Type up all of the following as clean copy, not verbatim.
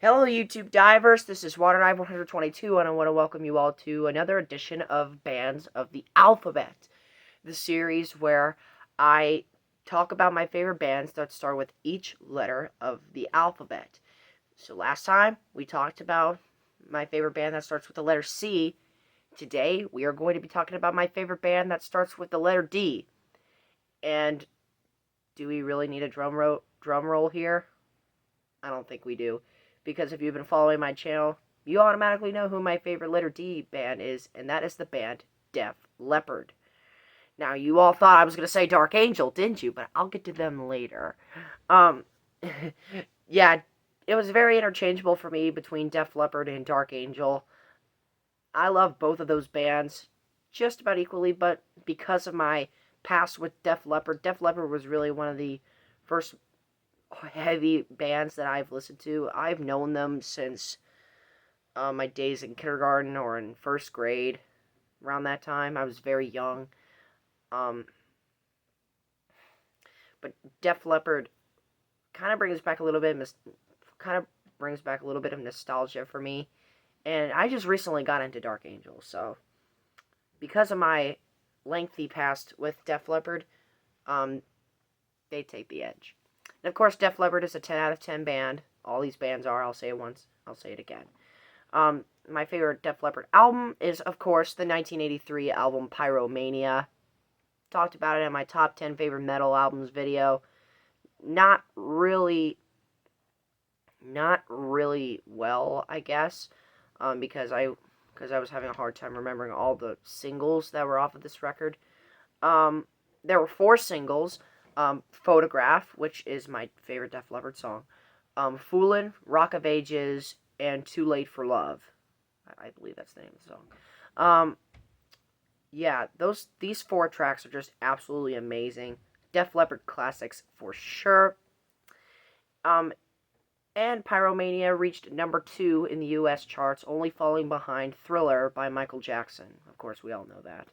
Hello, YouTube divers. This is WaterDive 122, and I want to welcome you all to another edition of Bands of the Alphabet, the series where I talk about my favorite bands that start with each letter of the alphabet. So last time we talked about my favorite band that starts with the letter C. Today we are going to be talking about my favorite band that starts with the letter D. And do we really need a drum roll here? I don't think we do, because if you've been following my channel, you automatically know who my favorite letter D band is, and that is the band Def Leppard. Now, you all thought I was going to say Dark Angel, didn't you? But I'll get to them later. Um, yeah, it was very interchangeable for me between Def Leppard and Dark Angel. I love both of those bands just about equally, but because of my past with Def Leppard was really one of the first heavy bands that I've listened to. I've known them since my days in kindergarten or in first grade. Around that time, I was very young. Um, but Def Leppard kind of brings back a little bit, of nostalgia for me. And I just recently got into Dark Angel, so because of my lengthy past with Def Leppard, they take the edge. And of course, Def Leppard is a 10 out of 10 band. All these bands are. I'll say it once. I'll say it again. My favorite Def Leppard album is, of course, the 1983 album Pyromania. Talked about it in my top 10 favorite metal albums video. Not really well, I guess, because I was having a hard time remembering all the singles that were off of this record. There were 4 singles. Photograph, which is my favorite Def Leppard song. Foolin', Rock of Ages, and Too Late for Love. I believe that's the name of the song. Yeah, these 4 tracks are just absolutely amazing. Def Leppard classics for sure. And Pyromania reached number 2 in the U.S. charts, only falling behind Thriller by Michael Jackson. Of course, we all know that.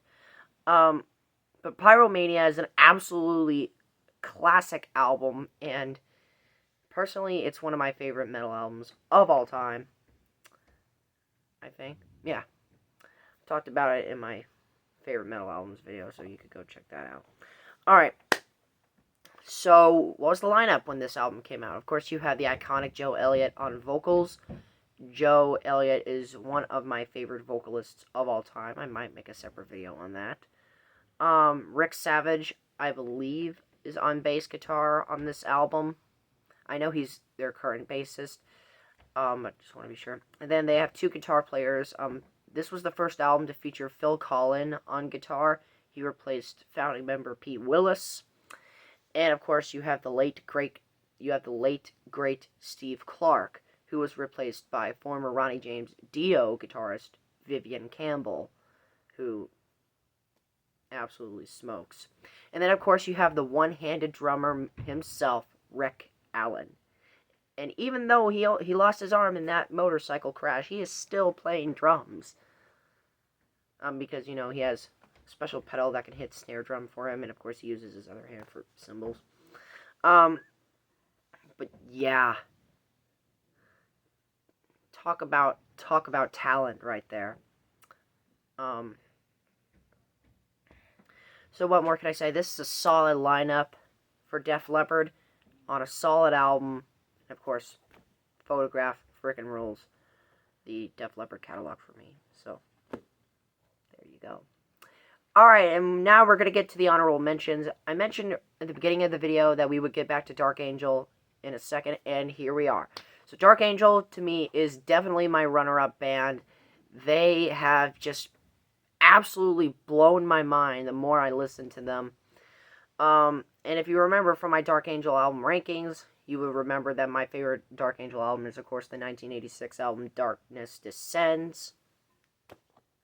But Pyromania is an absolutely classic album, and personally, it's one of my favorite metal albums of all time. I think. Yeah. Talked about it in my favorite metal albums video, so you could go check that out. Alright. So, what was the lineup when this album came out? Of course, you had the iconic Joe Elliott on vocals. Joe Elliott is one of my favorite vocalists of all time. I might make a separate video on that. Rick Savage, I believe, is on bass guitar on this album. I know he's their current bassist. I just want to be sure. And then they have 2 guitar players. This was the first album to feature Phil Collen on guitar. He replaced founding member Pete Willis. And of course, you have the late great Steve Clark, who was replaced by former Ronnie James Dio guitarist Vivian Campbell, who absolutely smokes. And then, of course, you have the one-handed drummer himself, Rick Allen. And even though he lost his arm in that motorcycle crash, he is still playing drums. Because, he has a special pedal that can hit snare drum for him, and of course he uses his other hand for cymbals. But yeah. Talk about talent right there. So what more can I say? This is a solid lineup for Def Leppard on a solid album. And of course, Photograph frickin' rules the Def Leppard catalog for me. So, there you go. Alright, and now we're going to get to the honorable mentions. I mentioned at the beginning of the video that we would get back to Dark Angel in a second, and here we are. So Dark Angel, to me, is definitely my runner-up band. They have just absolutely blown my mind the more I listen to them. And if you remember from my Dark Angel album rankings, you will remember that my favorite Dark Angel album is, of course, the 1986 album Darkness Descends.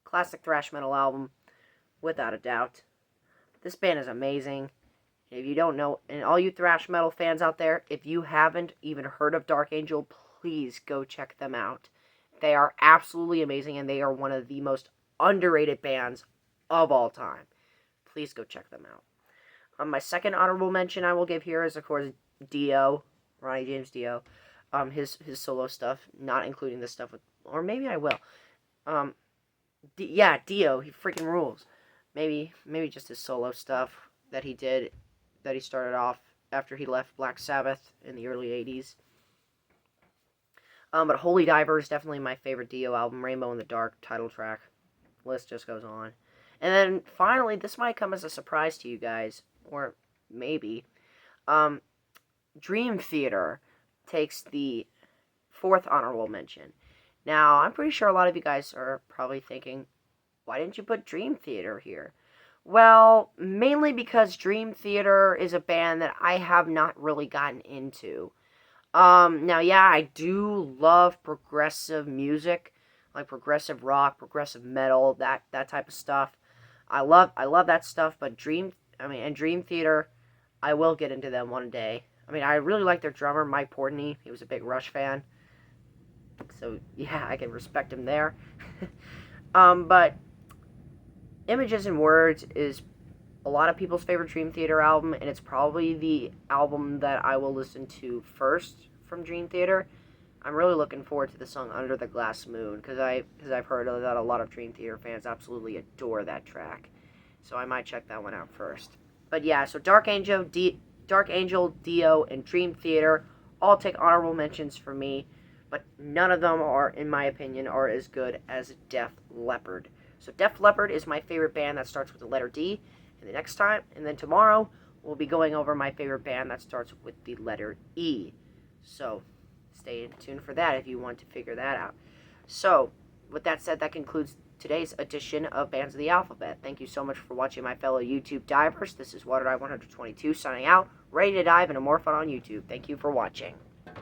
Classic thrash metal album, without a doubt. This band is amazing. If you don't know, and all you thrash metal fans out there, if you haven't even heard of Dark Angel, please go check them out. They are absolutely amazing, and they are one of the most underrated bands of all time. Please go check them out. My second honorable mention I will give here is, of course, Dio, Ronnie James Dio. his solo stuff, not including the stuff with, or maybe I will. Um, Dio, he freaking rules. Maybe just his solo stuff that he did, that he started off after he left Black Sabbath in the early '80s. But Holy Diver is definitely my favorite Dio album. Rainbow in the Dark, title track. List just goes on. And then finally, this might come as a surprise to you guys, or maybe. Um, Dream Theater takes the fourth honorable mention. Now, I'm pretty sure a lot of you guys are probably thinking, why didn't you put Dream Theater here? Well, mainly because Dream Theater is a band that I have not really gotten into. Now, yeah, I do love progressive music, like progressive rock, progressive metal, that type of stuff. I love that stuff, but Dream Theater, I will get into them one day. I mean, I really like their drummer, Mike Portney. He was a big Rush fan. So, yeah, I can respect him there. But Images and Words is a lot of people's favorite Dream Theater album, and it's probably the album that I will listen to first from Dream Theater. I'm really looking forward to the song Under the Glass Moon, because I've heard that a lot of Dream Theater fans absolutely adore that track. So I might check that one out first. But yeah, so Dark Angel, Dio, and Dream Theater all take honorable mentions for me, but none of them are, in my opinion, are as good as Def Leppard. So Def Leppard is my favorite band that starts with the letter D, and then tomorrow, we'll be going over my favorite band that starts with the letter E. So, stay tuned for that if you want to figure that out. So, with that said, that concludes today's edition of Bands of the Alphabet. Thank you so much for watching, my fellow YouTube divers. This is WaterDive 122 signing out, ready to dive into more fun on YouTube. Thank you for watching.